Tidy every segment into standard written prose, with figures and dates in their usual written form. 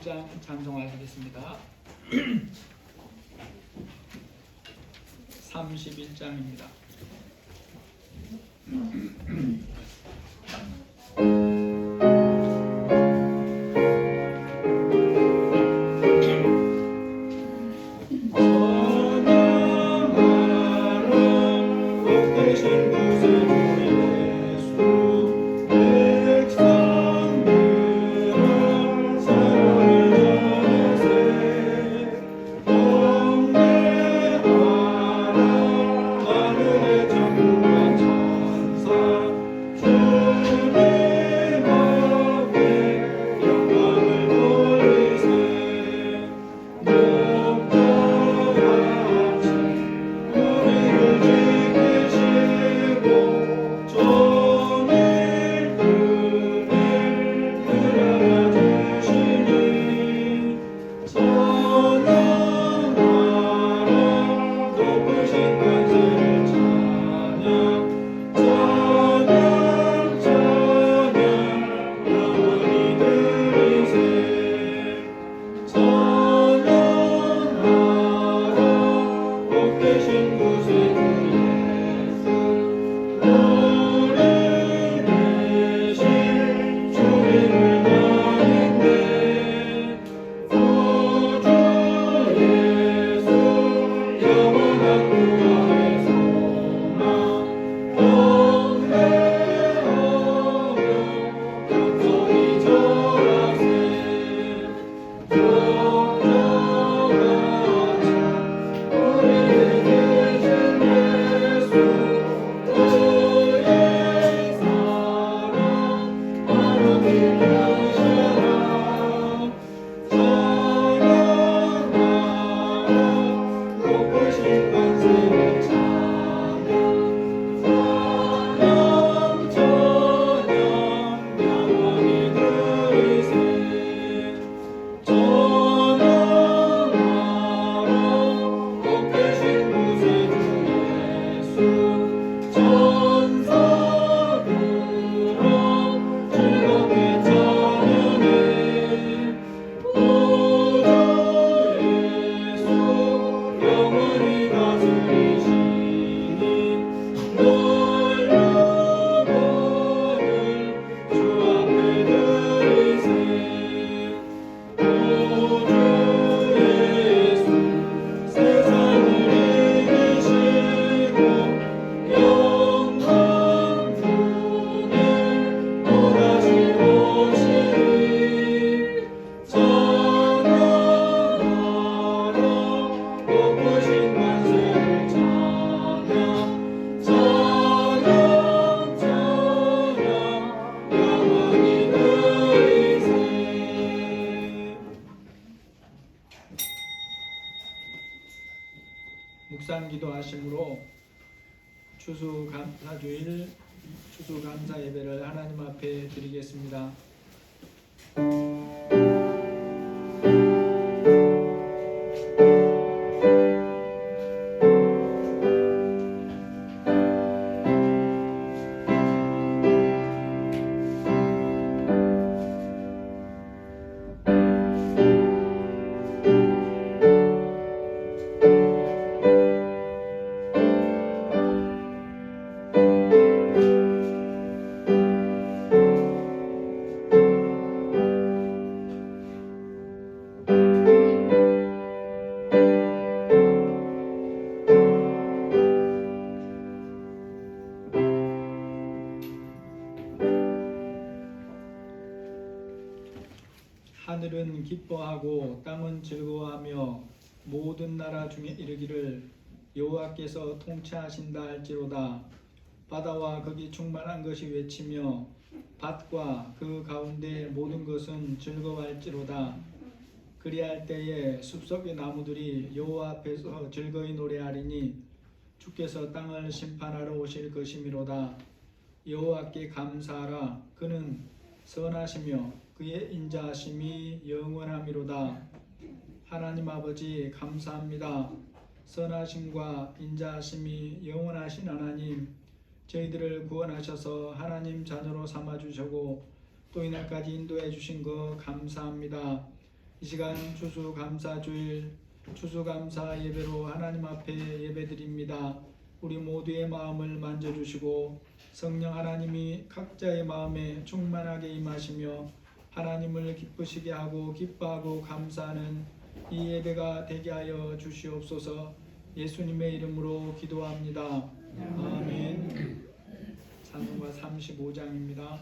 31장 찬송하시겠습니다. 31장입니다. 묵상기도 하심으로 추수감사주일 추수감사 예배를 하나님 앞에 드리겠습니다. 하늘은 기뻐하고 땅은 즐거워하며 모든 나라 중에 이르기를 여호와께서 통치하신다 할지로다. 바다와 거기 충만한 것이 외치며 밭과 그 가운데 모든 것은 즐거워할지로다. 그리할 때에 숲속의 나무들이 여호와 앞에서 즐거이 노래하리니 주께서 땅을 심판하러 오실 것이미로다. 여호와께 감사하라. 그는 선하시며 그의 인자하심이 영원하미로다. 하나님 아버지 감사합니다. 선하심과 인자하심이 영원하신 하나님, 저희들을 구원하셔서 하나님 자녀로 삼아주시고 또 이날까지 인도해 주신 거 감사합니다. 이 시간 추수감사주일 추수감사 예배로 하나님 앞에 예배드립니다. 우리 모두의 마음을 만져주시고 성령 하나님이 각자의 마음에 충만하게 임하시며 하나님을 기쁘시게 하고 기뻐하고 감사하는 이 예배가 되게 하여 주시옵소서. 예수님의 이름으로 기도합니다. 아멘. 찬송가 35장입니다.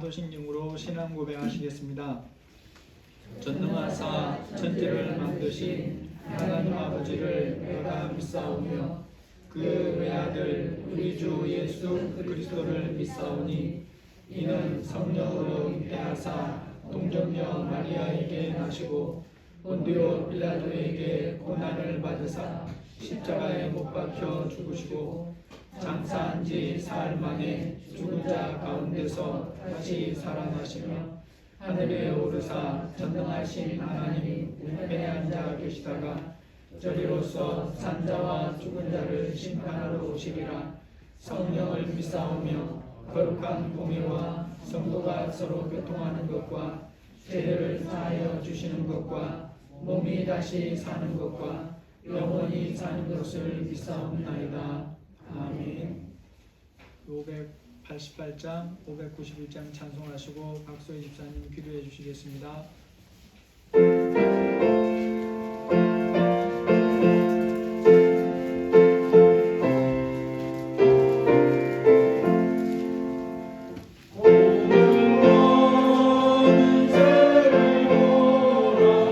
사도신경으로 신앙 고백하시겠습니다. 전능하사 천지를 만드신 하나님 아버지를 내가 믿사오며 그 외아들 우리 주 예수 그리스도를 믿사오니 이는 성령으로 잉태하사 동정녀 마리아에게 나시고 본디오 빌라도에게 고난을 받으사 십자가에 못 박혀 죽으시고 장사한 지 사흘 만에 죽은 자 가운데서 다시 살아나시며 하늘에 오르사 전능하신 하나님 우편에 앉아 계시다가 저리로서 산자와 죽은 자를 심판하러 오시리라. 성령을 믿사오며 거룩한 공의와 성도가 서로 교통하는 것과 죄를 사하여 주시는 것과 몸이 다시 사는 것과 영원히 사는 것을 믿사옵나이다. 아멘. 588장, 591장 찬송하시고 박소희 집사님 기도해 주시겠습니다. 오늘 나는 새를 보라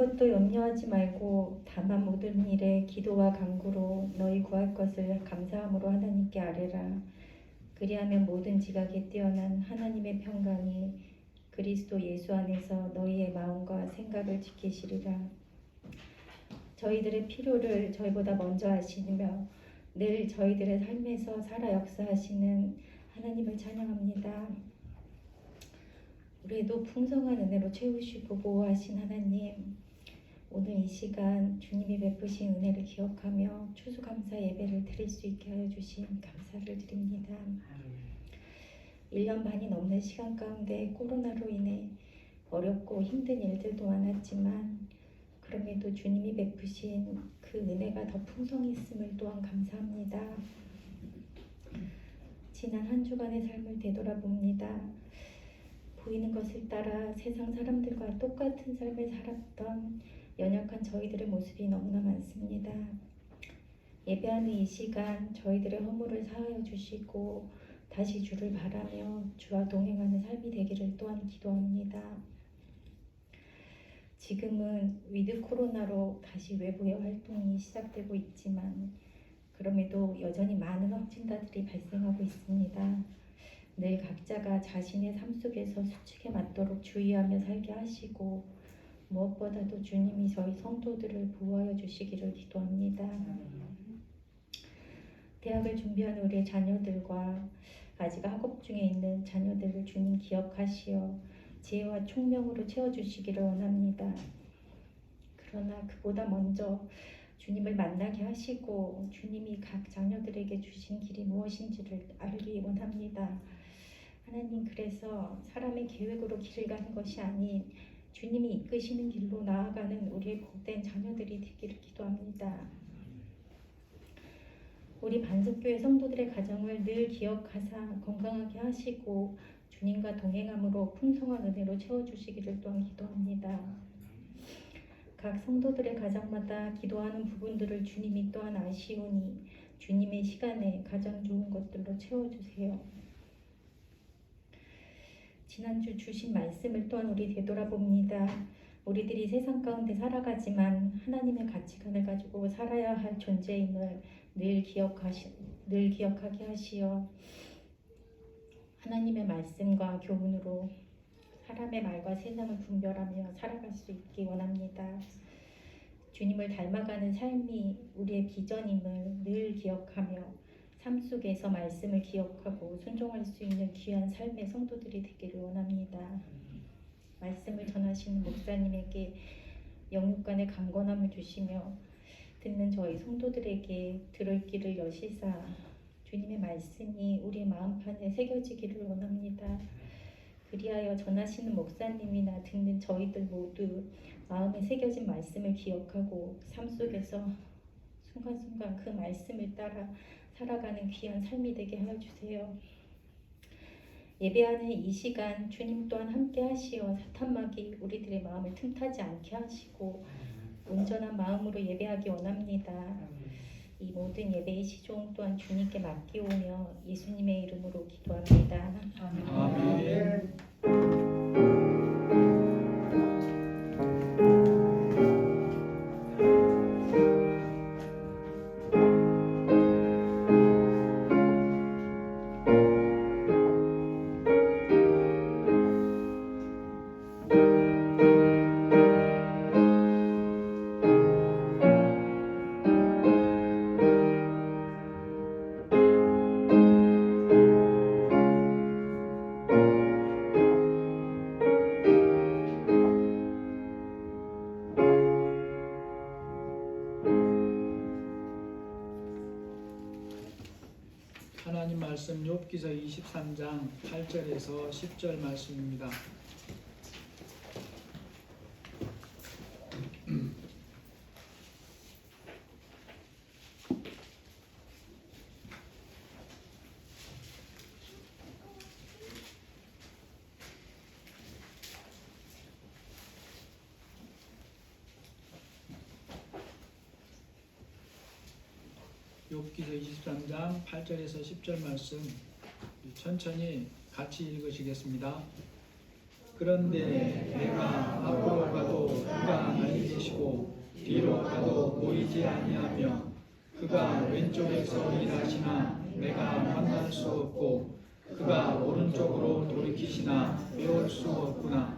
아무것도 염려하지 말고 다만 모든 일에 기도와 간구로 너희 구할 것을 감사함으로 하나님께 아뢰라. 그리하면 모든 지각에 뛰어난 하나님의 평강이 그리스도 예수 안에서 너희의 마음과 생각을 지키시리라. 저희들의 필요를 저희보다 먼저 아시며 늘 저희들의 삶에서 살아 역사하시는 하나님을 찬양합니다. 우리도 풍성한 은혜로 채우시고 보호하신 하나님, 오늘 이 시간 주님이 베푸신 은혜를 기억하며 추수감사 예배를 드릴 수 있게 하여 주신 감사를 드립니다. 1년 반이 넘는 시간 가운데 코로나로 인해 어렵고 힘든 일들도 많았지만 그럼에도 주님이 베푸신 그 은혜가 더 풍성했음을 또한 감사합니다. 지난 한 주간의 삶을 되돌아봅니다. 보이는 것을 따라 세상 사람들과 똑같은 삶을 살았던 연약한 저희들의 모습이 너무나 많습니다. 예배하는 이 시간 저희들의 허물을 사하여 주시고 다시 주를 바라며 주와 동행하는 삶이 되기를 또한 기도합니다. 지금은 위드 코로나로 다시 외부의 활동이 시작되고 있지만 그럼에도 여전히 많은 확진자들이 발생하고 있습니다. 늘 각자가 자신의 삶 속에서 수칙에 맞도록 주의하며 살게 하시고 무엇보다도 주님이 저희 성도들을 보호하여 주시기를 기도합니다. 대학을 준비하는 우리의 자녀들과 아직 학업 중에 있는 자녀들을 주님 기억하시어 지혜와 총명으로 채워주시기를 원합니다. 그러나 그보다 먼저 주님을 만나게 하시고 주님이 각 자녀들에게 주신 길이 무엇인지를 알기 원합니다. 하나님, 그래서 사람의 계획으로 길을 가는 것이 아닌 주님이 이끄시는 길로 나아가는 우리의 복된 자녀들이 되기를 기도합니다. 우리 반석교회 성도들의 가정을 늘 기억하사 건강하게 하시고 주님과 동행함으로 풍성한 은혜로 채워주시기를 또한 기도합니다. 각 성도들의 가정마다 기도하는 부분들을 주님이 또한 아시오니 주님의 시간에 가장 좋은 것들로 채워주세요. 지난주 주신 말씀을 또한 우리 되돌아봅니다. 우리들이 세상 가운데 살아가지만 하나님의 가치관을 가지고 살아야 할 존재임을 늘 기억하게 하시어 하나님의 말씀과 교훈으로 사람의 말과 세상을 분별하며 살아갈 수 있기 원합니다. 주님을 닮아가는 삶이 우리의 비전임을 늘 기억하며 삶 속에서 말씀을 기억하고 순종할 수 있는 귀한 삶의 성도들이 되기를 원합니다. 말씀을 전하시는 목사님에게 영육간의 강건함을 주시며 듣는 저희 성도들에게 들을 길을 여시사 주님의 말씀이 우리의 마음판에 새겨지기를 원합니다. 그리하여 전하시는 목사님이나 듣는 저희들 모두 마음에 새겨진 말씀을 기억하고 삶 속에서 순간순간 그 말씀을 따라 살아가는 귀한 삶이 되게 하여 주세요. 예배하는 이 시간 주님 또한 함께 하시어 사탄막이 우리들의 마음을 틈타지 않게 하시고 온전한 마음으로 예배하기 원합니다. 이 모든 예배의 시종 또한 주님께 맡기오며 예수님의 이름으로 기도합니다. 아멘. 하나님 말씀 욥기서 23장 8절에서 10절 말씀입니다. 욥기서 23장 8절에서 10절 말씀 천천히 같이 읽으시겠습니다. 그런데 내가 앞으로 가도 그가 아니 계시고 뒤로 가도 보이지 아니하며 그가 왼쪽에서 일하시나 내가 만날 수 없고 그가 오른쪽으로 돌이키시나 배울 수 없구나.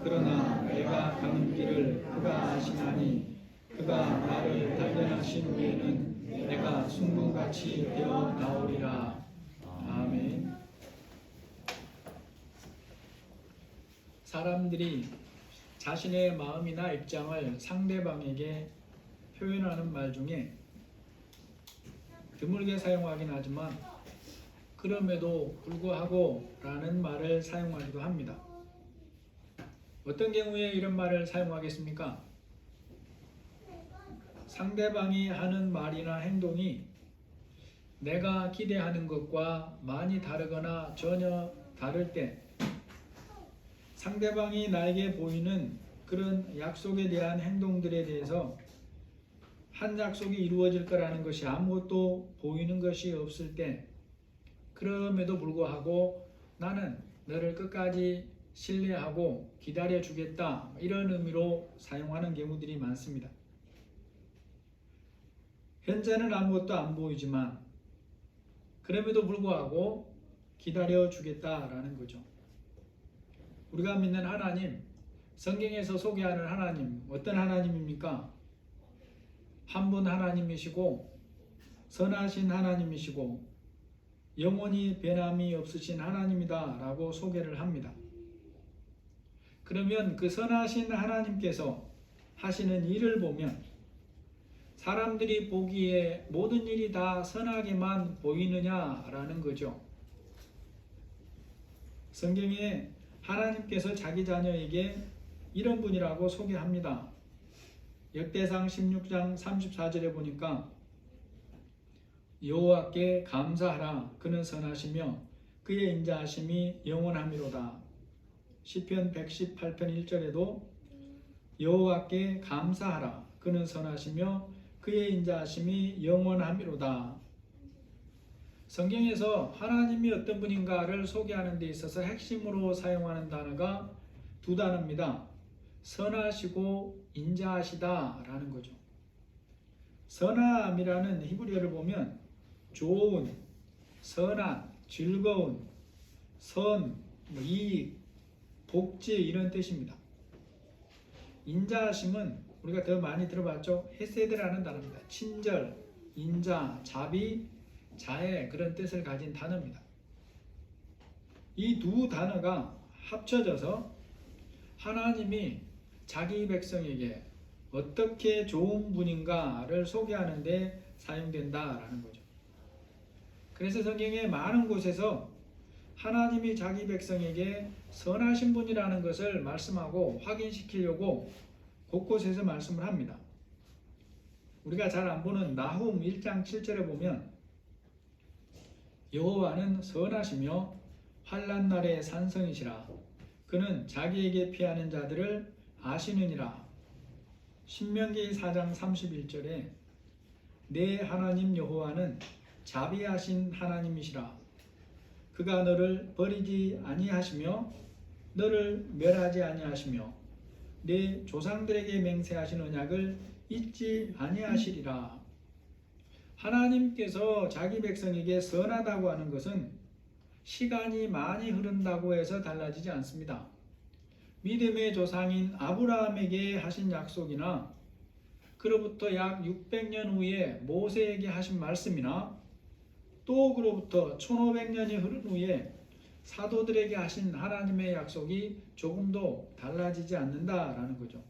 그러나 내가 가는 길을 그가 아시나니 그가 나를 단련하신 후에는 내가 순금같이 되어 나오리라. 아멘. 사람들이 자신의 마음이나 입장을 상대방에게 표현하는 말 중에 드물게 사용하긴 하지만 그럼에도 불구하고 라는 말을 사용하기도 합니다. 어떤 경우에 이런 말을 사용하겠습니까? 상대방이 하는 말이나 행동이 내가 기대하는 것과 많이 다르거나 전혀 다를 때 상대방이 나에게 보이는 그런 약속에 대한 행동들에 대해서 한 약속이 이루어질 거라는 것이 아무것도 보이는 것이 없을 때 그럼에도 불구하고 나는 너를 끝까지 신뢰하고 기다려 주겠다 이런 의미로 사용하는 경우들이 많습니다. 현재는 아무것도 안 보이지만 그럼에도 불구하고 기다려 주겠다라는 거죠. 우리가 믿는 하나님, 성경에서 소개하는 하나님, 어떤 하나님입니까? 한 분 하나님이시고 선하신 하나님이시고 영원히 변함이 없으신 하나님이다 라고 소개를 합니다. 그러면 그 선하신 하나님께서 하시는 일을 보면 사람들이 보기에 모든 일이 다 선하게만 보이느냐라는 거죠. 성경에 하나님께서 자기 자녀에게 이런 분이라고 소개합니다. 역대상 16장 34절에 보니까 여호와께 감사하라 그는 선하시며 그의 인자하심이 영원하미로다. 시편 118편 1절에도 여호와께 감사하라 그는 선하시며 그의 인자하심이 영원하미로다. 성경에서 하나님이 어떤 분인가를 소개하는 데 있어서 핵심으로 사용하는 단어가 두 단어입니다. 선하시고 인자하시다 라는 거죠. 선함이라는 히브리어를 보면 좋은, 선한, 즐거운, 선, 이익, 복지 이런 뜻입니다. 인자하심은 우리가 더 많이 들어봤죠. 헤세드라는 단어입니다. 친절, 인자, 자비, 자애 그런 뜻을 가진 단어입니다. 이 두 단어가 합쳐져서 하나님이 자기 백성에게 어떻게 좋은 분인가를 소개하는 데 사용된다라는 거죠. 그래서 성경의 많은 곳에서 하나님이 자기 백성에게 선하신 분이라는 것을 말씀하고 확인시키려고 곳곳에서 말씀을 합니다. 우리가 잘 안 보는 나훔 1장 7절에 보면 여호와는 선하시며 환난 날의 산성이시라 그는 자기에게 피하는 자들을 아시느니라. 신명기 4장 31절에 내 하나님 여호와는 자비하신 하나님이시라 그가 너를 버리지 아니하시며 너를 멸하지 아니하시며 내 조상들에게 맹세하신 언약을 잊지 아니하시리라. 하나님께서 자기 백성에게 선하다고 하는 것은 시간이 많이 흐른다고 해서 달라지지 않습니다. 믿음의 조상인 아브라함에게 하신 약속이나 그로부터 약 600년 후에 모세에게 하신 말씀이나 또 그로부터 1500년이 흐른 후에 사도들에게 하신 하나님의 약속이 조금도 달라지지 않는다라는 거죠.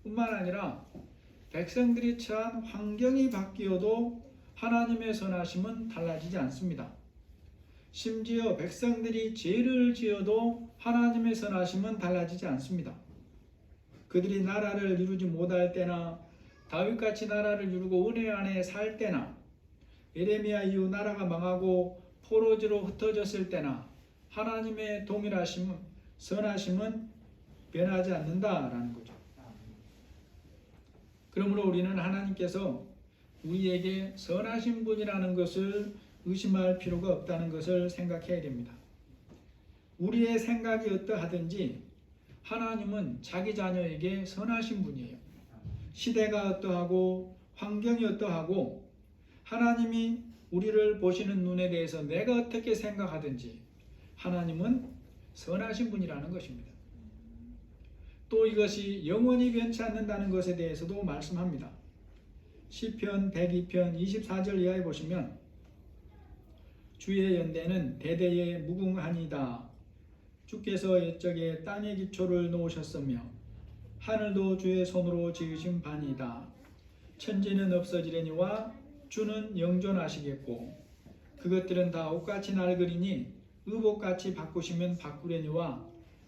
뿐만 아니라 백성들이 처한 환경이 바뀌어도 하나님의 선하심은 달라지지 않습니다. 심지어 백성들이 죄를 지어도 하나님의 선하심은 달라지지 않습니다. 그들이 나라를 이루지 못할 때나 다윗같이 나라를 이루고 은혜 안에 살 때나 에레미야 이후 나라가 망하고 포로지로 흩어졌을 때나 하나님의 동일하심은 선하심은 변하지 않는다라는 거죠. 그러므로 우리는 하나님께서 우리에게 선하신 분이라는 것을 의심할 필요가 없다는 것을 생각해야 됩니다. 우리의 생각이 어떠하든지 하나님은 자기 자녀에게 선하신 분이에요. 시대가 어떠하고 환경이 어떠하고 하나님이 우리를 보시는 눈에 대해서 내가 어떻게 생각하든지 하나님은 선하신 분이라는 것입니다. 또 이것이 영원히 변치 않는다는 것에 대해서도 말씀합니다. 시편 102편 24절 이하에 보시면 주의 연대는 대대에 무궁하니이다. 주께서 옛적에 땅의 기초를 놓으셨으며 하늘도 주의 손으로 지으신 바니이다. 천지는 없어지려니와 주는 영존하시겠고 그것들은 다 옷같이 낡으리니 의복같이 바꾸시면 바꾸려니와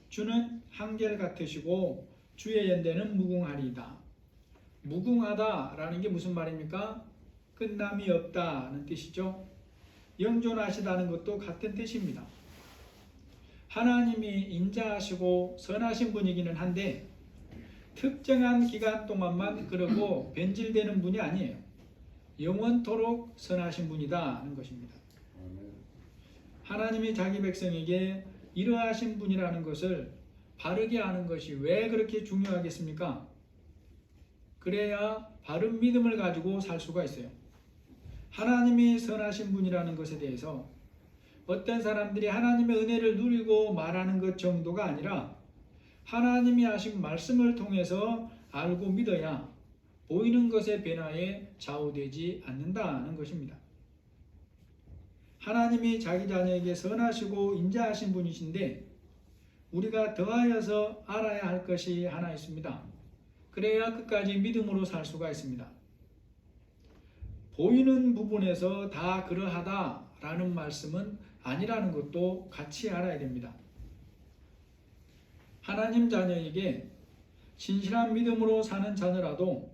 주는 한결같으시고 주의 연대는 무궁하리이다. 무궁하다라는 게 무슨 말입니까? 끝남이 없다는 뜻이죠. 영존하시다는 것도 같은 뜻입니다. 하나님이 인자하시고 선하신 분이기는 한데 특정한 기간 동안만 그러고 변질되는 분이 아니에요. 영원토록 선하신 분이다는 것입니다. 하나님이 자기 백성에게 이러하신 분이라는 것을 바르게 아는 것이 왜 그렇게 중요하겠습니까? 그래야 바른 믿음을 가지고 살 수가 있어요. 하나님이 선하신 분이라는 것에 대해서 어떤 사람들이 하나님의 은혜를 누리고 말하는 것 정도가 아니라 하나님이 하신 말씀을 통해서 알고 믿어야 보이는 것의 변화에 좌우되지 않는다는 것입니다. 하나님이 자기 자녀에게 선하시고 인자하신 분이신데 우리가 더하여서 알아야 할 것이 하나 있습니다. 그래야 끝까지 믿음으로 살 수가 있습니다. 보이는 부분에서 다 그러하다라는 말씀은 아니라는 것도 같이 알아야 됩니다. 하나님 자녀에게 진실한 믿음으로 사는 자녀라도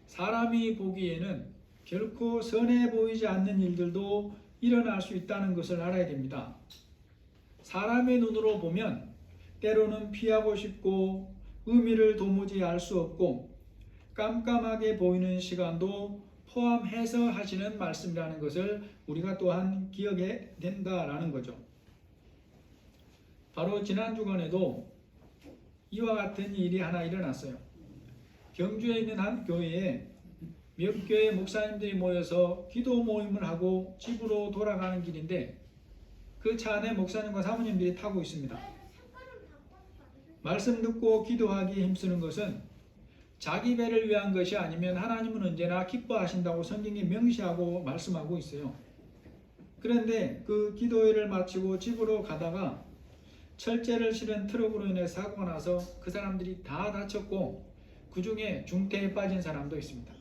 사람이 보기에는 결코 선해 보이지 않는 일들도 일어날 수 있다는 것을 알아야 됩니다. 사람의 눈으로 보면 때로는 피하고 싶고 의미를 도무지 알 수 없고 깜깜하게 보이는 시간도 포함해서 하시는 말씀이라는 것을 우리가 또한 기억해야 된다라는 거죠. 바로 지난 주간에도 이와 같은 일이 하나 일어났어요. 경주에 있는 한 교회에 몇 교회 목사님들이 모여서 기도 모임을 하고 집으로 돌아가는 길인데 그 차 안에 목사님과 사모님들이 타고 있습니다. 말씀 듣고 기도하기 힘쓰는 것은 자기 배를 위한 것이 아니면 하나님은 언제나 기뻐하신다고 성경에 명시하고 말씀하고 있어요. 그런데 그 기도회를 마치고 집으로 가다가 철제를 실은 트럭으로 인해 사고가 나서 그 사람들이 다 다쳤고 그 중에 중태에 빠진 사람도 있습니다.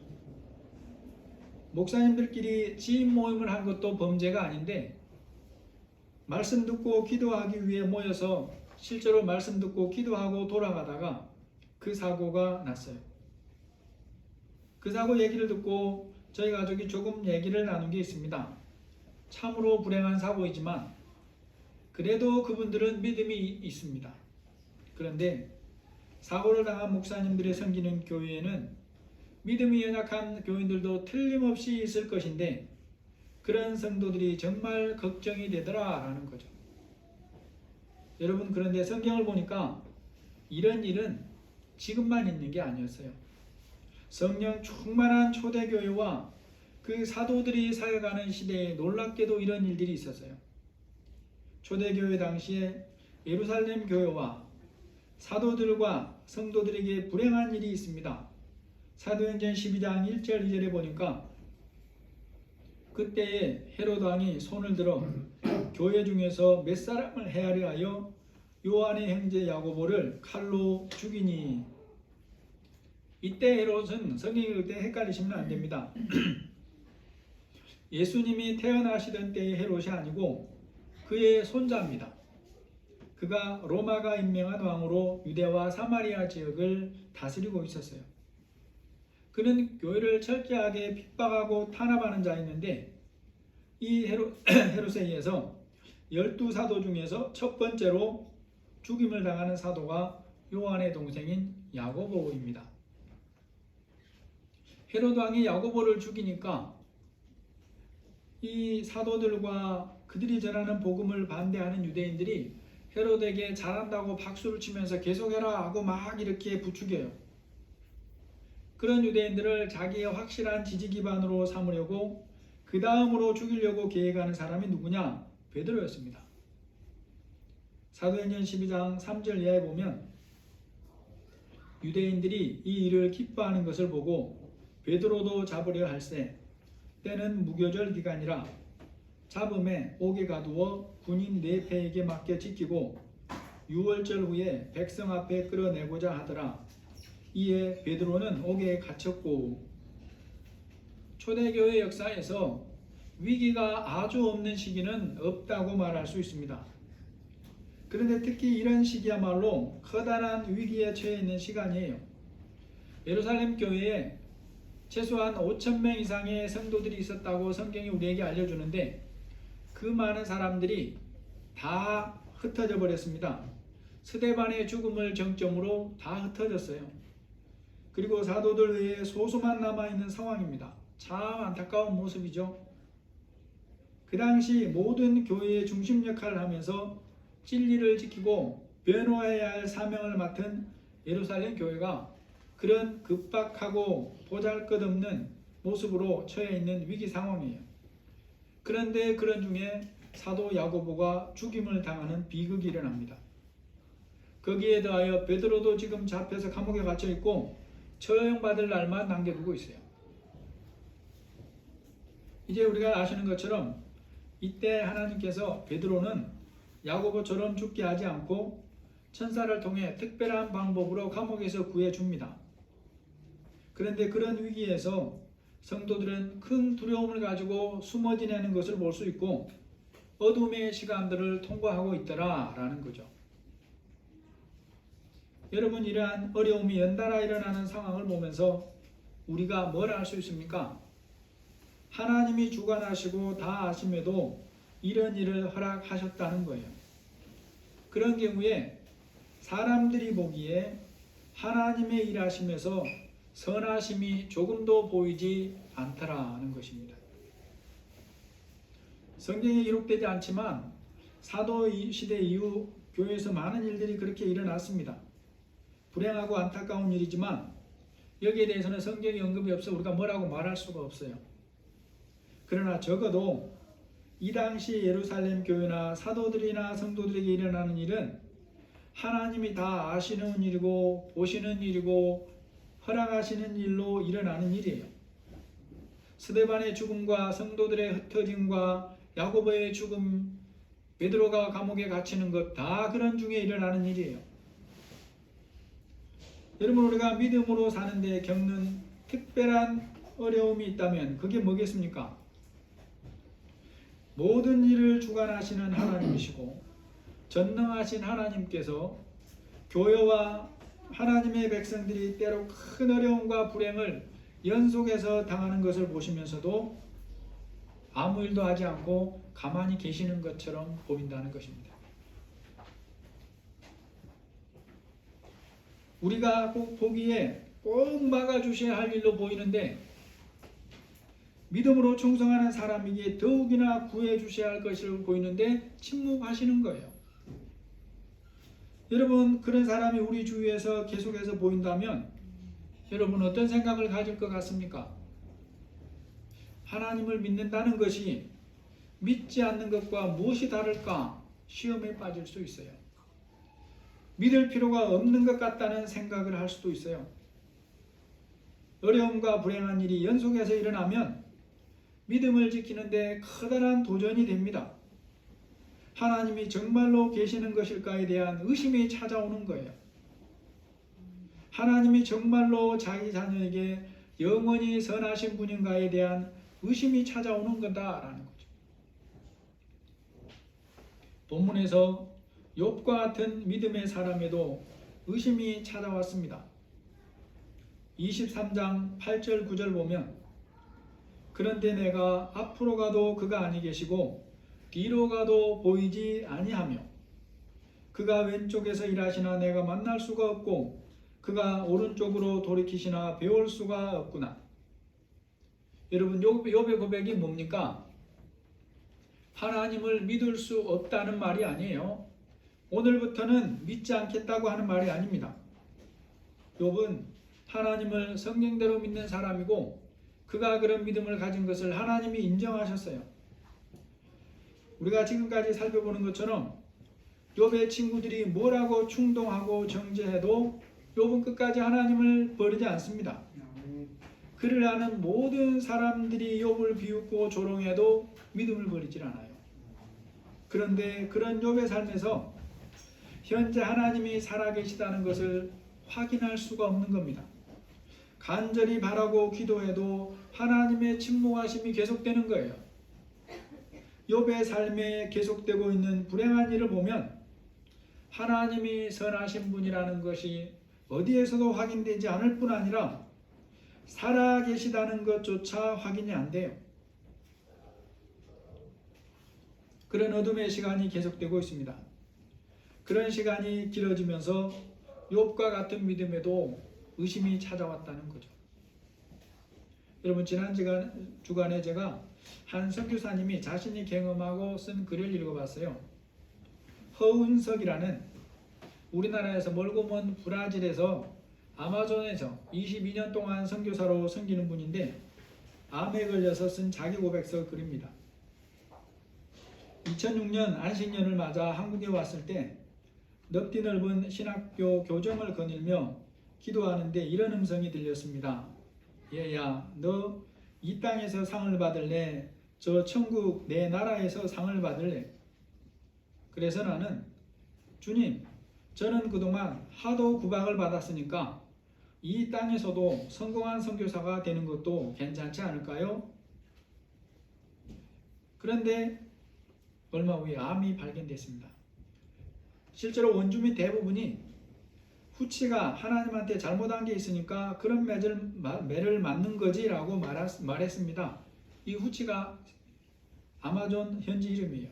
목사님들끼리 지인 모임을 한 것도 범죄가 아닌데 말씀 듣고 기도하기 위해 모여서 실제로 말씀 듣고 기도하고 돌아가다가 그 사고가 났어요. 그 사고 얘기를 듣고 저희 가족이 조금 얘기를 나눈 게 있습니다. 참으로 불행한 사고이지만 그래도 그분들은 믿음이 있습니다. 그런데 사고를 당한 목사님들의 섬기는 교회에는 믿음이 연약한 교인들도 틀림없이 있을 것인데 그런 성도들이 정말 걱정이 되더라라는 거죠. 여러분, 그런데 성경을 보니까 이런 일은 지금만 있는 게 아니었어요. 성령 충만한 초대교회와 그 사도들이 사역하는 시대에 놀랍게도 이런 일들이 있었어요. 초대교회 당시에 예루살렘 교회와 사도들과 성도들에게 불행한 일이 있습니다. 사도행전 12장 1절 2절에 보니까 그때에 헤롯 왕이 손을 들어 교회 중에서 몇 사람을 헤아려 하여 요한의 형제 야고보를 칼로 죽이니. 이때 헤롯은 성경이 그때 헷갈리시면 안 됩니다. 예수님이 태어나시던 때의 헤롯이 아니고 그의 손자입니다. 그가 로마가 임명한 왕으로 유대와 사마리아 지역을 다스리고 있었어요. 그는 교회를 철저하게 핍박하고 탄압하는 자였는데 이 헤롯에 의해서 12사도 중에서 첫 번째로 죽임을 당하는 사도가 요한의 동생인 야고보입니다. 헤롯 왕이 야고보를 죽이니까 이 사도들과 그들이 전하는 복음을 반대하는 유대인들이 헤롯에게 잘한다고 박수를 치면서 계속해라 하고 막 이렇게 부추겨요. 그런 유대인들을 자기의 확실한 지지 기반으로 삼으려고 그 다음으로 죽이려고 계획하는 사람이 누구냐? 베드로였습니다. 사도행전 12장 3절 이하에 보면 유대인들이 이 일을 기뻐하는 것을 보고 베드로도 잡으려 할세 때는 무교절 기간이라 잡음에 옥에 가두어 군인 4패에게 맡겨 지키고 6월절 후에 백성 앞에 끌어내고자 하더라. 이에 베드로는 옥에 갇혔고. 초대교회 역사에서 위기가 아주 없는 시기는 없다고 말할 수 있습니다. 그런데 특히 이런 시기야말로 커다란 위기에 처해 있는 시간이에요. 예루살렘 교회에 최소한 5,000명 이상의 성도들이 있었다고 성경이 우리에게 알려주는데 그 많은 사람들이 다 흩어져 버렸습니다. 스데반의 죽음을 정점으로 다 흩어졌어요. 그리고 사도들 외에 소수만 남아있는 상황입니다. 참 안타까운 모습이죠. 그 당시 모든 교회의 중심 역할을 하면서 진리를 지키고 변호해야 할 사명을 맡은 예루살렘 교회가 그런 급박하고 보잘것없는 모습으로 처해 있는 위기 상황이에요. 그런데 그런 중에 사도 야고보가 죽임을 당하는 비극이 일어납니다. 거기에 더하여 베드로도 지금 잡혀서 감옥에 갇혀 있고 처형받을 날만 남겨두고 있어요. 이제 우리가 아시는 것처럼 이때 하나님께서 베드로는 야고보처럼 죽게 하지 않고 천사를 통해 특별한 방법으로 감옥에서 구해줍니다. 그런데 그런 위기에서 성도들은 큰 두려움을 가지고 숨어 지내는 것을 볼 수 있고 어둠의 시간들을 통과하고 있더라라는 거죠. 여러분, 이러한 어려움이 연달아 일어나는 상황을 보면서 우리가 뭘 알 수 있습니까? 하나님이 주관하시고 다 아심에도 이런 일을 허락하셨다는 거예요. 그런 경우에 사람들이 보기에 하나님의 일하심에서 선하심이 조금도 보이지 않더라는 것입니다. 성경에 기록되지 않지만 사도 시대 이후 교회에서 많은 일들이 그렇게 일어났습니다. 불행하고 안타까운 일이지만 여기에 대해서는 성경에 언급이 없어 우리가 뭐라고 말할 수가 없어요. 그러나 적어도 이 당시 예루살렘 교회나 사도들이나 성도들에게 일어나는 일은 하나님이 다 아시는 일이고 보시는 일이고 허락하시는 일로 일어나는 일이에요. 스데반의 죽음과 성도들의 흩어짐과 야고보의 죽음, 베드로가 감옥에 갇히는 것 다 그런 중에 일어나는 일이에요. 여러분, 우리가 믿음으로 사는데 겪는 특별한 어려움이 있다면 그게 뭐겠습니까? 모든 일을 주관하시는 하나님이시고 전능하신 하나님께서 교회와 하나님의 백성들이 때로 큰 어려움과 불행을 연속해서 당하는 것을 보시면서도 아무 일도 하지 않고 가만히 계시는 것처럼 보인다는 것입니다. 우리가 꼭 보기에 꼭 막아주셔야 할 일로 보이는데 믿음으로 충성하는 사람에게 더욱이나 구해주셔야 할 것으로 보이는데 침묵하시는 거예요. 여러분, 그런 사람이 우리 주위에서 계속해서 보인다면 여러분 어떤 생각을 가질 것 같습니까? 하나님을 믿는다는 것이 믿지 않는 것과 무엇이 다를까 시험에 빠질 수 있어요. 믿을 필요가 없는 것 같다는 생각을 할 수도 있어요. 어려움과 불행한 일이 연속해서 일어나면 믿음을 지키는데 커다란 도전이 됩니다. 하나님이 정말로 계시는 것일까에 대한 의심이 찾아오는 거예요. 하나님이 정말로 자기 자녀에게 영원히 선하신 분인가에 대한 의심이 찾아오는 거다라는 거죠. 본문에서 욥과 같은 믿음의 사람에도 의심이 찾아왔습니다. 23장 8절 9절 보면 그런데 내가 앞으로 가도 그가 아니 계시고 뒤로 가도 보이지 아니하며 그가 왼쪽에서 일하시나 내가 만날 수가 없고 그가 오른쪽으로 돌이키시나 배울 수가 없구나. 여러분, 욥의 고백이 뭡니까? 하나님을 믿을 수 없다는 말이 아니에요. 오늘부터는 믿지 않겠다고 하는 말이 아닙니다. 욥은 하나님을 성경대로 믿는 사람이고 그가 그런 믿음을 가진 것을 하나님이 인정하셨어요. 우리가 지금까지 살펴보는 것처럼 욥의 친구들이 뭐라고 충동하고 정죄해도 욥은 끝까지 하나님을 버리지 않습니다. 그를 아는 모든 사람들이 욥을 비웃고 조롱해도 믿음을 버리질 않아요. 그런데 그런 욥의 삶에서 현재 하나님이 살아계시다는 것을 확인할 수가 없는 겁니다. 간절히 바라고 기도해도 하나님의 침묵하심이 계속되는 거예요. 욥의 삶에 계속되고 있는 불행한 일을 보면 하나님이 선하신 분이라는 것이 어디에서도 확인되지 않을 뿐 아니라 살아계시다는 것조차 확인이 안 돼요. 그런 어둠의 시간이 계속되고 있습니다. 그런 시간이 길어지면서 욥과 같은 믿음에도 의심이 찾아왔다는 거죠. 여러분, 지난 주간에 제가 한 선교사님이 자신이 경험하고 쓴 글을 읽어봤어요. 허은석이라는 우리나라에서 멀고 먼 브라질에서 아마존에서 22년 동안 선교사로 섬기는 분인데 암에 걸려서 쓴 자기 고백서 글입니다. 2006년 안식년을 맞아 한국에 왔을 때 넓디 넓은 신학교 교정을 거닐며 기도하는데 이런 음성이 들렸습니다. 얘야, 너 이 땅에서 상을 받을래? 저 천국 내 나라에서 상을 받을래? 그래서 나는 주님, 저는 그동안 하도 구박을 받았으니까 이 땅에서도 성공한 선교사가 되는 것도 괜찮지 않을까요? 그런데 얼마 후에 암이 발견됐습니다. 실제로 원주민 대부분이 후치가 하나님한테 잘못한 게 있으니까 그런 매를 맞는 거지 라고 말했습니다. 이 후치가 아마존 현지 이름이에요.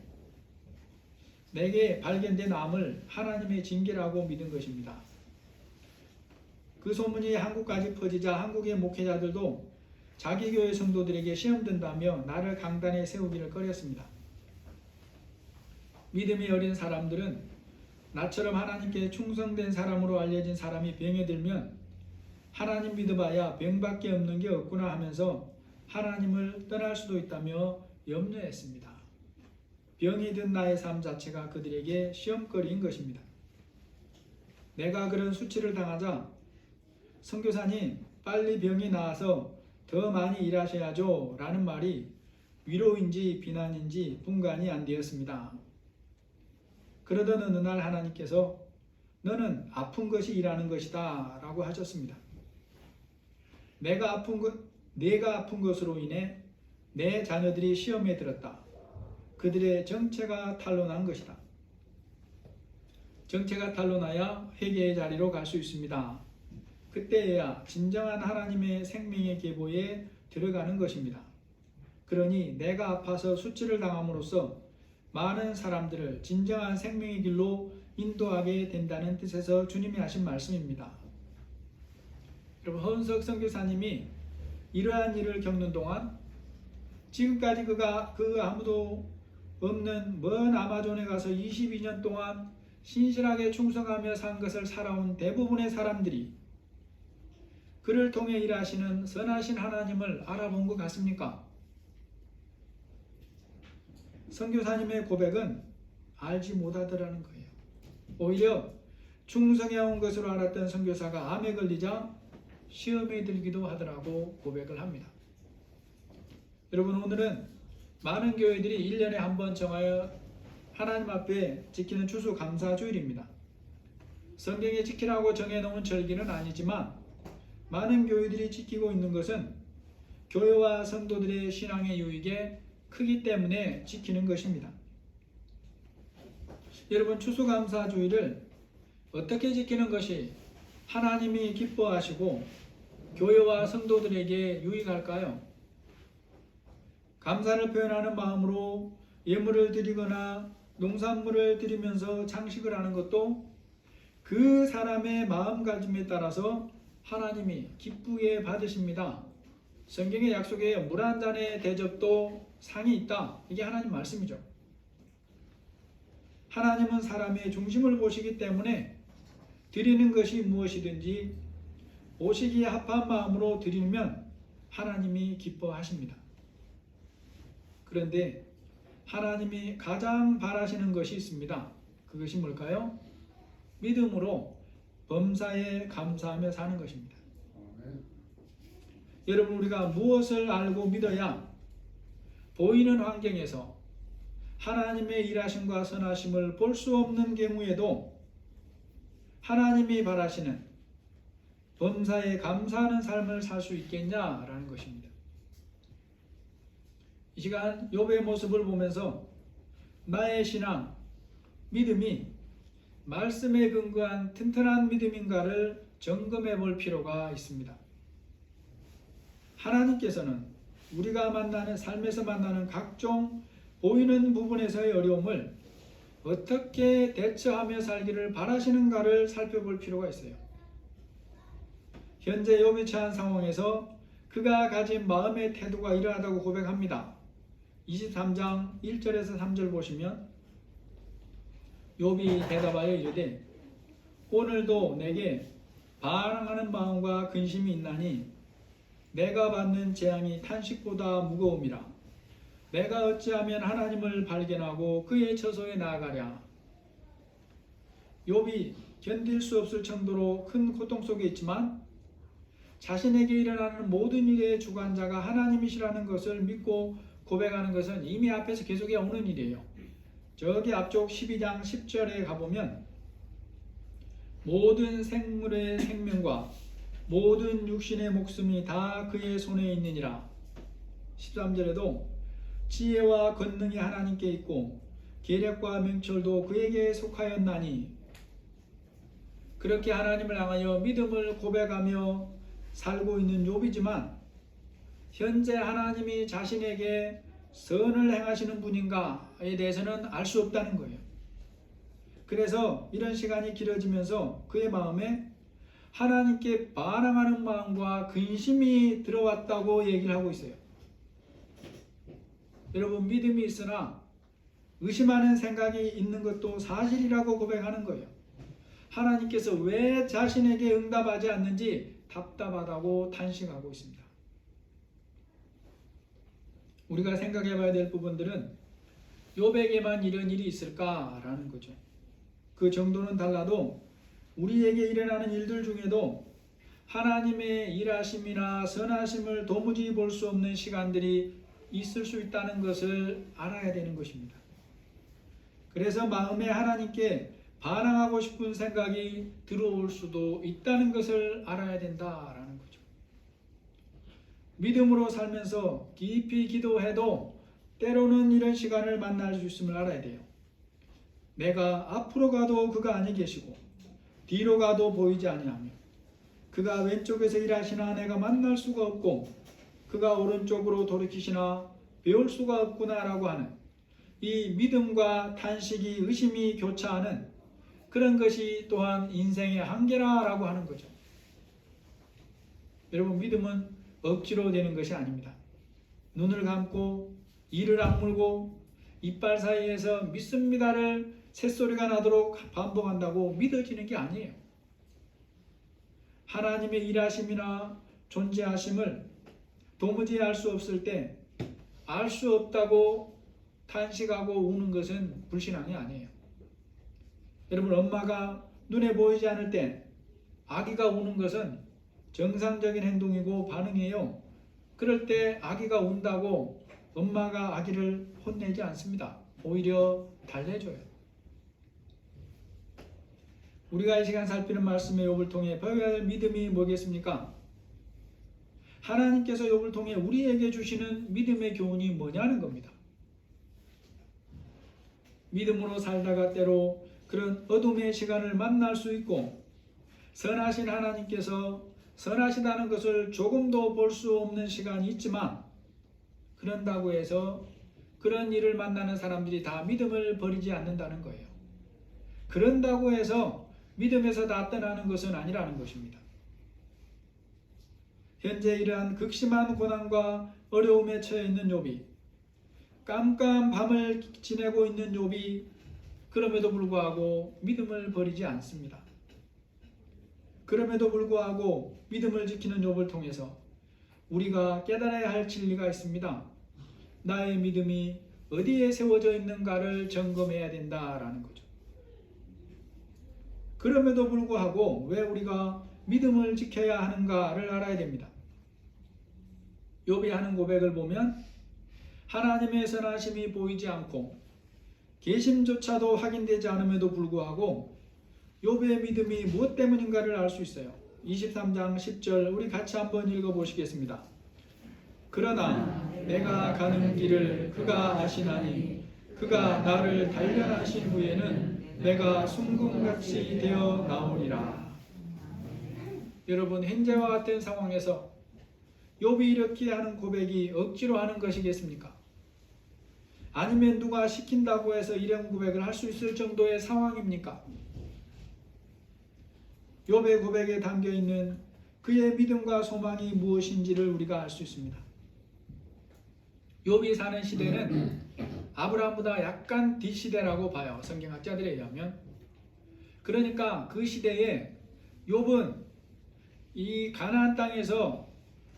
내게 발견된 암을 하나님의 징계라고 믿은 것입니다. 그 소문이 한국까지 퍼지자 한국의 목회자들도 자기 교회 성도들에게 시험 든다며 나를 강단에 세우기를 꺼렸습니다. 믿음이 어린 사람들은 나처럼 하나님께 충성된 사람으로 알려진 사람이 병에 들면 하나님 믿어봐야 병밖에 없는 게 없구나 하면서 하나님을 떠날 수도 있다며 염려했습니다. 병이 든 나의 삶 자체가 그들에게 시험거리인 것입니다. 내가 그런 수치를 당하자 선교사님, 빨리 병이 나아서 더 많이 일하셔야죠 라는 말이 위로인지 비난인지 분간이 안 되었습니다. 그러던 어느 날 하나님께서 너는 아픈 것이 일하는 것이다 라고 하셨습니다. 내가 아픈 것으로 인해 내 자녀들이 시험에 들었다. 그들의 정체가 탄로난 것이다. 정체가 탄로나야 회개의 자리로 갈 수 있습니다. 그때에야 진정한 하나님의 생명의 계보에 들어가는 것입니다. 그러니 내가 아파서 수치를 당함으로써 많은 사람들을 진정한 생명의 길로 인도하게 된다는 뜻에서 주님이 하신 말씀입니다. 여러분, 허은석 선교사님이 이러한 일을 겪는 동안 지금까지 그가 아무도 없는 먼 아마존에 가서 22년 동안 신실하게 충성하며 산 것을 살아온 대부분의 사람들이 그를 통해 일하시는 선하신 하나님을 알아본 것 같습니까? 선교사님의 고백은 알지 못하더라는 거예요. 오히려 충성해온 것으로 알았던 선교사가 암에 걸리자 시험에 들기도 하더라고 고백을 합니다. 여러분, 오늘은 많은 교회들이 1년에 한 번 정하여 하나님 앞에 지키는 추수감사주일입니다. 성경에 지키라고 정해놓은 절기는 아니지만 많은 교회들이 지키고 있는 것은 교회와 성도들의 신앙의 유익에 크기 때문에 지키는 것입니다. 여러분, 추수감사주일을 어떻게 지키는 것이 하나님이 기뻐하시고 교회와 성도들에게 유익할까요? 감사를 표현하는 마음으로 예물을 드리거나 농산물을 드리면서 장식을 하는 것도 그 사람의 마음가짐에 따라서 하나님이 기쁘게 받으십니다. 성경의 약속에 물 한 잔의 대접도 상이 있다. 이게 하나님 말씀이죠. 하나님은 사람의 중심을 보시기 때문에 드리는 것이 무엇이든지 오시기에 합한 마음으로 드리면 하나님이 기뻐하십니다. 그런데 하나님이 가장 바라시는 것이 있습니다. 그것이 뭘까요? 믿음으로 범사에 감사하며 사는 것입니다. 여러분, 우리가 무엇을 알고 믿어야 보이는 환경에서 하나님의 일하심과 선하심을 볼 수 없는 경우에도 하나님이 바라시는 범사에 감사하는 삶을 살 수 있겠냐라는 것입니다. 이 시간 욥의 모습을 보면서 나의 신앙, 믿음이 말씀에 근거한 튼튼한 믿음인가를 점검해 볼 필요가 있습니다. 하나님께서는 우리가 만나는 삶에서 만나는 각종 보이는 부분에서의 어려움을 어떻게 대처하며 살기를 바라시는가를 살펴볼 필요가 있어요. 현재 욥이 처한 상황에서 그가 가진 마음의 태도가 이러하다고 고백합니다. 23장 1절에서 3절 보시면 욥이 대답하여 이르되 오늘도 내게 반항하는 마음과 근심이 있나니 내가 받는 재앙이 탄식보다 무거움이라. 내가 어찌하면 하나님을 발견하고 그의 처소에 나아가랴. 욥이 견딜 수 없을 정도로 큰 고통 속에 있지만 자신에게 일어나는 모든 일의 주관자가 하나님이시라는 것을 믿고 고백하는 것은 이미 앞에서 계속해 오는 일이에요. 저기 앞쪽 12장 10절에 가보면 모든 생물의 생명과 모든 육신의 목숨이 다 그의 손에 있느니라. 13절에도 지혜와 권능이 하나님께 있고 계략과 명철도 그에게 속하였나니. 그렇게 하나님을 향하여 믿음을 고백하며 살고 있는 욥이지만 현재 하나님이 자신에게 선을 행하시는 분인가에 대해서는 알 수 없다는 거예요. 그래서 이런 시간이 길어지면서 그의 마음에 하나님께 반항하는 마음과 근심이 들어왔다고 얘기를 하고 있어요. 여러분, 믿음이 있으나 의심하는 생각이 있는 것도 사실이라고 고백하는 거예요. 하나님께서 왜 자신에게 응답하지 않는지 답답하다고 탄식하고 있습니다. 우리가 생각해 봐야 될 부분들은 욥에게만 이런 일이 있을까라는 거죠. 그 정도는 달라도 우리에게 일어나는 일들 중에도 하나님의 일하심이나 선하심을 도무지 볼 수 없는 시간들이 있을 수 있다는 것을 알아야 되는 것입니다. 그래서 마음에 하나님께 반항하고 싶은 생각이 들어올 수도 있다는 것을 알아야 된다라는 거죠. 믿음으로 살면서 깊이 기도해도 때로는 이런 시간을 만날 수 있음을 알아야 돼요. 내가 앞으로 가도 그가 아니 계시고 뒤로 가도 보이지 아니하며 그가 왼쪽에서 일하시나 내가 만날 수가 없고 그가 오른쪽으로 돌이키시나 배울 수가 없구나라고 하는 이 믿음과 탄식이 의심이 교차하는 그런 것이 또한 인생의 한계라고 하는 거죠. 여러분, 믿음은 억지로 되는 것이 아닙니다. 눈을 감고 이를 악물고 이빨 사이에서 믿습니다를 새소리가 나도록 반복한다고 믿어지는 게 아니에요. 하나님의 일하심이나 존재하심을 도무지 알 수 없을 때 알 수 없다고 탄식하고 우는 것은 불신앙이 아니에요. 여러분, 엄마가 눈에 보이지 않을 때 아기가 우는 것은 정상적인 행동이고 반응이에요. 그럴 때 아기가 운다고 엄마가 아기를 혼내지 않습니다. 오히려 달래줘요. 우리가 이 시간 살피는 말씀의 욥을 통해 배워야 할 믿음이 뭐겠습니까? 하나님께서 욥을 통해 우리에게 주시는 믿음의 교훈이 뭐냐는 겁니다. 믿음으로 살다가 때로 그런 어둠의 시간을 만날 수 있고 선하신 하나님께서 선하시다는 것을 조금도 볼 수 없는 시간이 있지만 그런다고 해서 그런 일을 만나는 사람들이 다 믿음을 버리지 않는다는 거예요. 그런다고 해서 믿음에서 다 떠나는 것은 아니라는 것입니다. 현재 이러한 극심한 고난과 어려움에 처해 있는 욥이 깜깜 밤을 지내고 있는 욥이 그럼에도 불구하고 믿음을 버리지 않습니다. 그럼에도 불구하고 믿음을 지키는 욥을 통해서 우리가 깨달아야 할 진리가 있습니다. 나의 믿음이 어디에 세워져 있는가를 점검해야 된다라는 거죠. 그럼에도 불구하고 왜 우리가 믿음을 지켜야 하는가를 알아야 됩니다. 욥이 하는 고백을 보면 하나님의 선하심이 보이지 않고 계심조차도 확인되지 않음에도 불구하고 욥의 믿음이 무엇 때문인가를 알 수 있어요. 23장 10절 우리 같이 한번 읽어보시겠습니다. 그러나 내가 가는 길을 그가 아시나니 그가 나를 단련하신 후에는 내가 순금같이 되어 나오리라. 여러분, 현재와 같은 상황에서 욥이 이렇게 하는 고백이 억지로 하는 것이겠습니까? 아니면 누가 시킨다고 해서 이런 고백을 할 수 있을 정도의 상황입니까? 욥의 고백에 담겨있는 그의 믿음과 소망이 무엇인지를 우리가 알 수 있습니다. 욥이 사는 시대는 아브라함보다 약간 뒷시대라고 봐요. 성경학자들에 의하면. 그러니까 그 시대에 욥은 이 가나안 땅에서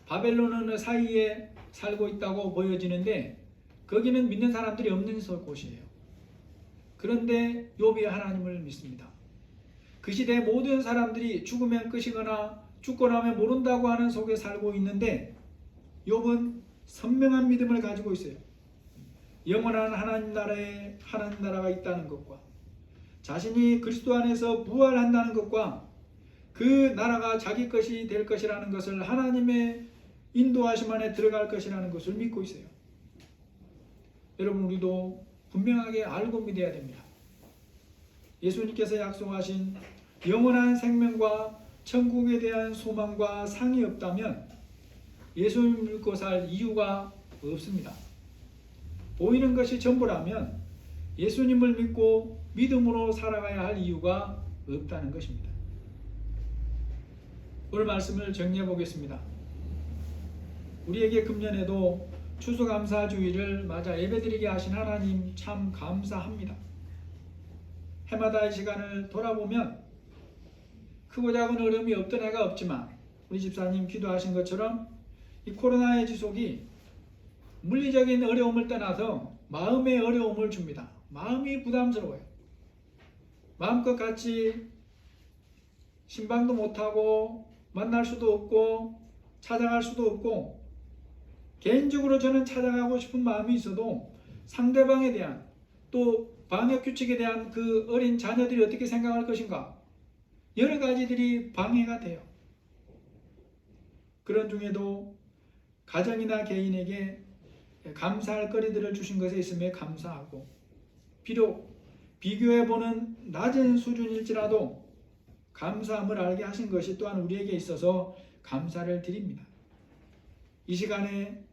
바벨론 사이에 살고 있다고 보여지는데 거기는 믿는 사람들이 없는 곳이에요. 그런데 욥이 하나님을 믿습니다. 그 시대의 모든 사람들이 죽으면 끝이거나 죽고 나면 모른다고 하는 속에 살고 있는데 욥은 선명한 믿음을 가지고 있어요. 영원한 하나님 나라가 있다는 것과 자신이 그리스도 안에서 부활한다는 것과 그 나라가 자기 것이 될 것이라는 것을 하나님의 인도하심 안에 들어갈 것이라는 것을 믿고 있어요. 여러분, 우리도 분명하게 알고 믿어야 됩니다. 예수님께서 약속하신 영원한 생명과 천국에 대한 소망과 상이 없다면 예수님을 믿고 살 이유가 없습니다. 보이는 것이 전부라면 예수님을 믿고 믿음으로 살아가야 할 이유가 없다는 것입니다. 오늘 말씀을 정리해 보겠습니다. 우리에게 금년에도 추수감사주의를 맞아 예배드리게 하신 하나님 참 감사합니다. 해마다 이 시간을 돌아보면 크고 작은 어려움이 없던 해가 없지만 우리 집사님 기도하신 것처럼 이 코로나의 지속이 물리적인 어려움을 떠나서 마음의 어려움을 줍니다. 마음이 부담스러워요. 마음껏 같이 신방도 못하고 만날 수도 없고 찾아갈 수도 없고 개인적으로 저는 찾아가고 싶은 마음이 있어도 상대방에 대한 또 방역규칙에 대한 그 어린 자녀들이 어떻게 생각할 것인가 여러 가지들이 방해가 돼요. 그런 중에도 가정이나 개인에게 감사할 거리들을 주신 것에 있음에 감사하고 비록 비교해보는 낮은 수준일지라도 감사함을 알게 하신 것이 또한 우리에게 있어서 감사를 드립니다. 이 시간에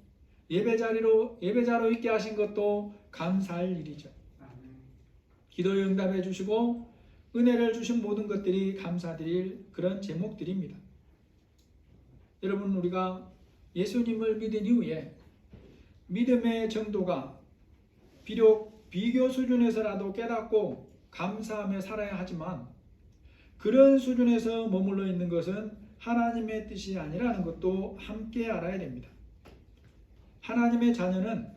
예배자로 있게 하신 것도 감사할 일이죠. 기도에 응답해 주시고 은혜를 주신 모든 것들이 감사드릴 그런 제목들입니다. 여러분, 우리가 예수님을 믿은 이후에 믿음의 정도가 비록 비교 수준에서라도 깨닫고 감사하며 살아야 하지만 그런 수준에서 머물러 있는 것은 하나님의 뜻이 아니라는 것도 함께 알아야 됩니다. 하나님의 자녀는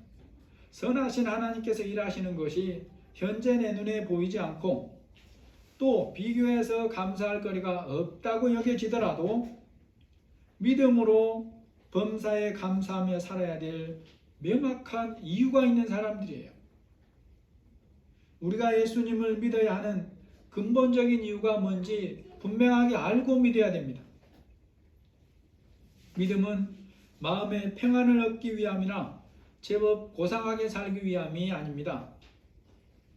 선하신 하나님께서 일하시는 것이 현재 내 눈에 보이지 않고 또 비교해서 감사할 거리가 없다고 여겨지더라도 믿음으로 범사에 감사하며 살아야 될 명확한 이유가 있는 사람들이에요. 우리가 예수님을 믿어야 하는 근본적인 이유가 뭔지 분명하게 알고 믿어야 됩니다. 믿음은 마음의 평안을 얻기 위함이나 제법 고상하게 살기 위함이 아닙니다.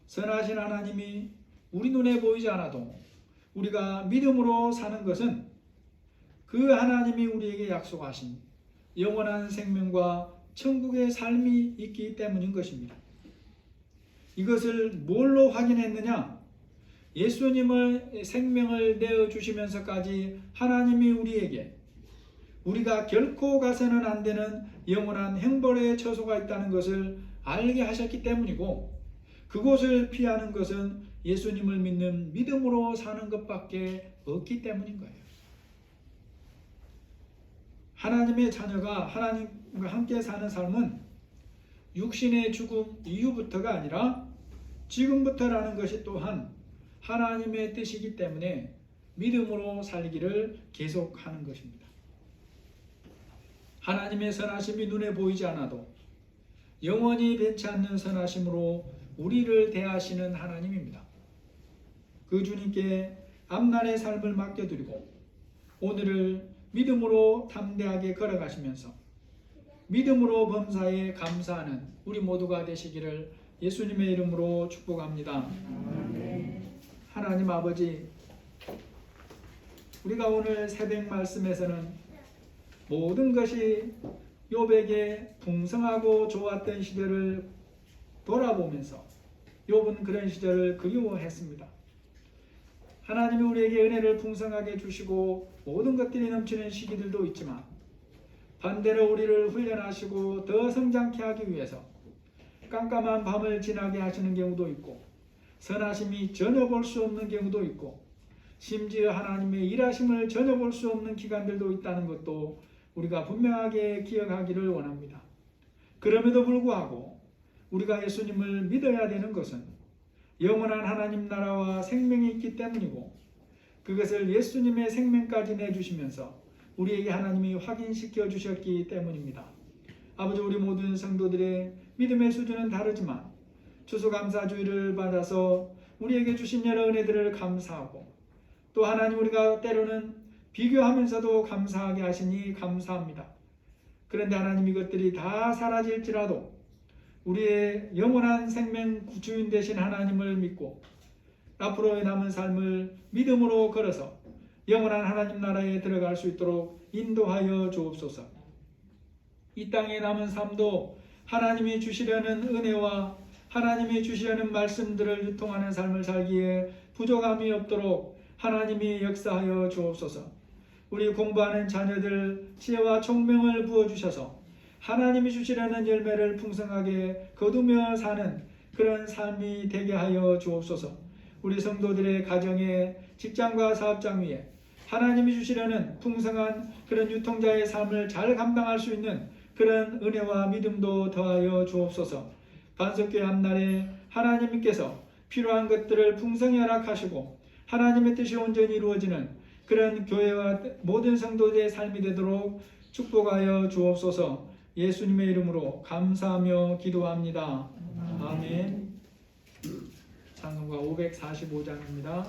선하신 하나님이 우리 눈에 보이지 않아도 우리가 믿음으로 사는 것은 그 하나님이 우리에게 약속하신 영원한 생명과 천국의 삶이 있기 때문인 것입니다. 이것을 뭘로 확인했느냐? 예수님을 생명을 내어주시면서까지 하나님이 우리에게 우리가 결코 가서는 안 되는 영원한 행벌의 처소가 있다는 것을 알게 하셨기 때문이고 그곳을 피하는 것은 예수님을 믿는 믿음으로 사는 것밖에 없기 때문인 거예요. 하나님의 자녀가 하나님과 함께 사는 삶은 육신의 죽음 이후부터가 아니라 지금부터라는 것이 또한 하나님의 뜻이기 때문에 믿음으로 살기를 계속하는 것입니다. 하나님의 선하심이 눈에 보이지 않아도 영원히 변치 않는 선하심으로 우리를 대하시는 하나님입니다. 그 주님께 앞날의 삶을 맡겨드리고 오늘을 믿음으로 담대하게 걸어가시면서 믿음으로 범사에 감사하는 우리 모두가 되시기를 예수님의 이름으로 축복합니다. 하나님 아버지, 우리가 오늘 새벽 말씀에서는 모든 것이 욥에게 풍성하고 좋았던 시절을 돌아보면서 욥은 그런 시절을 그리워했습니다. 하나님이 우리에게 은혜를 풍성하게 주시고 모든 것들이 넘치는 시기들도 있지만 반대로 우리를 훈련하시고 더 성장케 하기 위해서 깜깜한 밤을 지나게 하시는 경우도 있고 선하심이 전혀 볼 수 없는 경우도 있고 심지어 하나님의 일하심을 전혀 볼 수 없는 기간들도 있다는 것도 우리가 분명하게 기억하기를 원합니다. 그럼에도 불구하고 우리가 예수님을 믿어야 되는 것은 영원한 하나님 나라와 생명이 있기 때문이고 그것을 예수님의 생명까지 내주시면서 우리에게 하나님이 확인시켜 주셨기 때문입니다. 아버지, 우리 모든 성도들의 믿음의 수준은 다르지만 추수감사주의를 받아서 우리에게 주신 여러 은혜들을 감사하고 또 하나님 우리가 때로는 비교하면서도 감사하게 하시니 감사합니다. 그런데 하나님 이것들이 다 사라질지라도 우리의 영원한 생명 주인 되신 하나님을 믿고 앞으로의 남은 삶을 믿음으로 걸어서 영원한 하나님 나라에 들어갈 수 있도록 인도하여 주옵소서. 이 땅의 남은 삶도 하나님이 주시려는 은혜와 하나님이 주시려는 말씀들을 유통하는 삶을 살기에 부족함이 없도록 하나님이 역사하여 주옵소서. 우리 공부하는 자녀들 지혜와 총명을 부어주셔서 하나님이 주시려는 열매를 풍성하게 거두며 사는 그런 삶이 되게 하여 주옵소서. 우리 성도들의 가정에 직장과 사업장 위에 하나님이 주시려는 풍성한 그런 유통자의 삶을 잘 감당할 수 있는 그런 은혜와 믿음도 더하여 주옵소서. 반석교회 앞날에 하나님께서 필요한 것들을 풍성히 허락하시고 하나님의 뜻이 온전히 이루어지는 그런 교회와 모든 성도들의 삶이 되도록 축복하여 주옵소서. 예수님의 이름으로 감사하며 기도합니다. 아멘. 찬송가 545장입니다.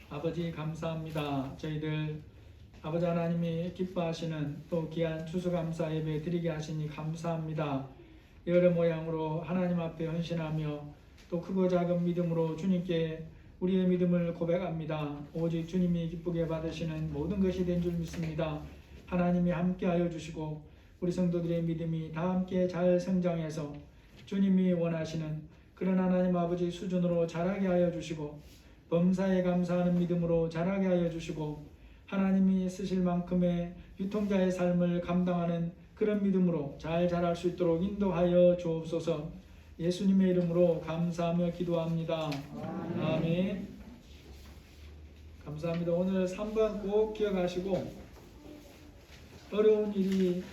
아버지 감사합니다. 저희들 아버지 하나님이 기뻐하시는 또 귀한 추수감사 예배 드리게 하시니 감사합니다. 여러 모양으로 하나님 앞에 헌신하며 또 크고 작은 믿음으로 주님께 우리의 믿음을 고백합니다. 오직 주님이 기쁘게 받으시는 모든 것이 된 줄 믿습니다. 하나님이 함께하여 주시고 우리 성도들의 믿음이 다 함께 잘 성장해서 주님이 원하시는 그런 하나님 아버지 수준으로 자라게 하여 주시고 범사에 감사하는 믿음으로 자라게 하여 주시고 하나님이 쓰실 만큼의 유통자의 삶을 감당하는 그런 믿음으로 잘 자랄 수 있도록 인도하여 주옵소서. 예수님의 이름으로 감사하며 기도합니다. 아멘. 감사합니다. 오늘 3번 꼭 기억하시고 어려운 일이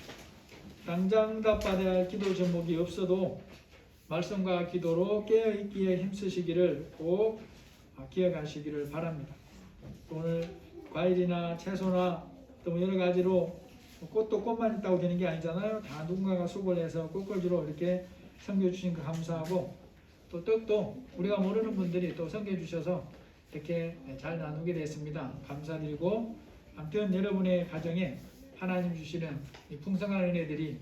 당장 답받아야 할 기도 제목이 없어도 말씀과 기도로 깨어있기에 힘쓰시기를 꼭 기억하시기를 바랍니다. 오늘 과일이나 채소나 또 여러 가지로 꽃도 꽃만 있다고 되는 게 아니잖아요. 다 누군가가 수고를 해서 꽃꽂이로 이렇게 섬겨주신 거 감사하고 또 떡도 우리가 모르는 분들이 또 섬겨주셔서 이렇게 잘 나누게 됐습니다. 감사드리고 아무튼 여러분의 가정에 하나님 주시는 이 풍성한 은혜들이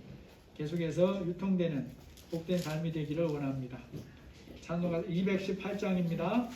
계속해서 유통되는 복된 삶이 되기를 원합니다. 찬송가 218장입니다.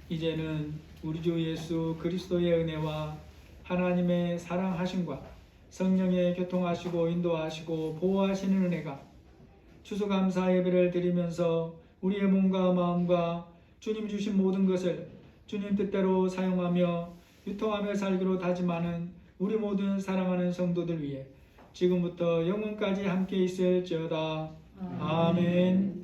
이제는 우리 주 예수 그리스도의 은혜와 하나님의 사랑하심과 성령의 교통하시고 인도하시고 보호하시는 은혜가 추수감사 예배를 드리면서 우리의 몸과 마음과 주님 주신 모든 것을 주님 뜻대로 사용하며 유통하며 살기로 다짐하는 우리 모든 사랑하는 성도들 위해 지금부터 영원까지 함께 있을지어다. 아멘.